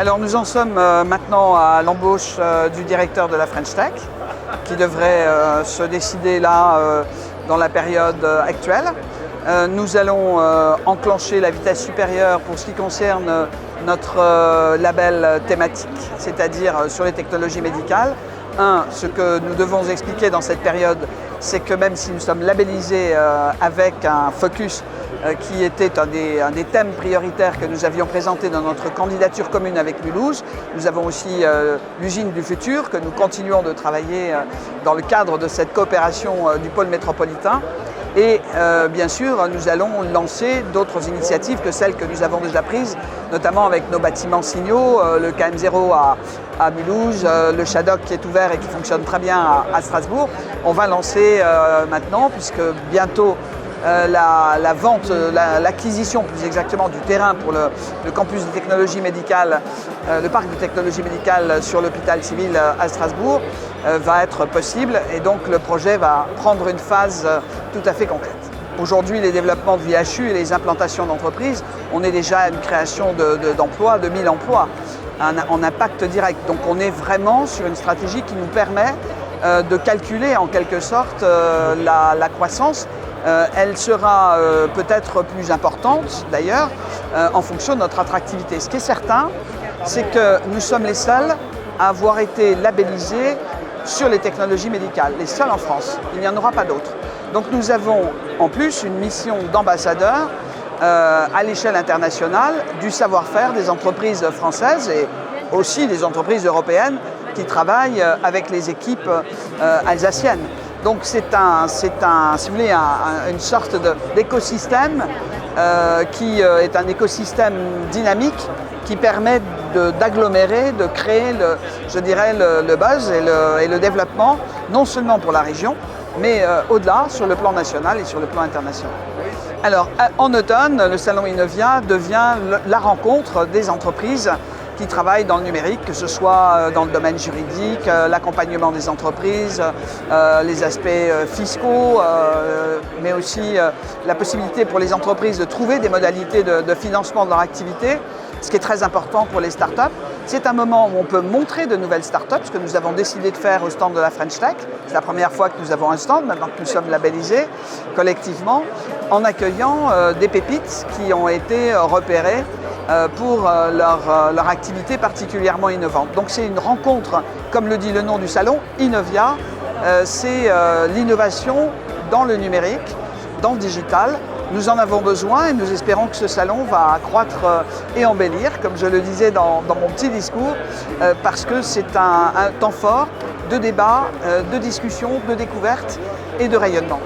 Alors nous en sommes maintenant à l'embauche du directeur de la French Tech, qui devrait se décider là dans la période actuelle. Nous allons enclencher la vitesse supérieure pour ce qui concerne notre label thématique, c'est-à-dire sur les technologies médicales. Ce que nous devons expliquer dans cette période, c'est que même si nous sommes labellisés avec un focus qui était un des thèmes prioritaires que nous avions présenté dans notre candidature commune avec Mulhouse, nous avons aussi l'usine du futur que nous continuons de travailler dans le cadre de cette coopération du pôle métropolitain. Et bien sûr, nous allons lancer d'autres initiatives que celles que nous avons déjà prises, notamment avec nos bâtiments signaux, le KM0 à Mulhouse, le Shadok qui est ouvert et qui fonctionne très bien à Strasbourg. On va lancer maintenant, puisque bientôt la vente, l'acquisition plus exactement du terrain pour le campus de technologie médicale, le parc de technologie médicale sur l'hôpital civil à Strasbourg va être possible, et donc le projet va prendre une phase tout à fait concrète. Aujourd'hui, les développements de VHU et les implantations d'entreprises, on est déjà à une création d'emplois, de 1000 emplois en impact direct. Donc on est vraiment sur une stratégie qui nous permet de calculer en quelque sorte la croissance. Elle sera peut-être plus importante d'ailleurs en fonction de notre attractivité. Ce qui est certain, c'est que nous sommes les seuls à avoir été labellisés sur les technologies médicales, les seuls en France. Il n'y en aura pas d'autres. Donc nous avons en plus une mission d'ambassadeur à l'échelle internationale du savoir-faire des entreprises françaises et aussi des entreprises européennes qui travaillent avec les équipes alsaciennes. Donc c'est si vous voulez, une sorte d'écosystème qui est un écosystème dynamique qui permet d'agglomérer, de créer le buzz et le développement, non seulement pour la région, mais au-delà, sur le plan national et sur le plan international. Alors, en automne, le salon Innovia devient la rencontre des entreprises qui travaillent dans le numérique, que ce soit dans le domaine juridique, l'accompagnement des entreprises, les aspects fiscaux, mais aussi la possibilité pour les entreprises de trouver des modalités de financement de leur activité, ce qui est très important pour les startups. C'est un moment où on peut montrer de nouvelles startups, ce que nous avons décidé de faire au stand de la French Tech. C'est la première fois que nous avons un stand, maintenant que nous sommes labellisés collectivement, en accueillant des pépites qui ont été repérées pour leur activité particulièrement innovante. Donc c'est une rencontre, comme le dit le nom du salon, Innovia, c'est l'innovation dans le numérique, dans le digital. Nous en avons besoin et nous espérons que ce salon va croître et embellir, comme je le disais dans mon petit discours, parce que c'est un temps fort de débat, de discussion, de découverte et de rayonnement.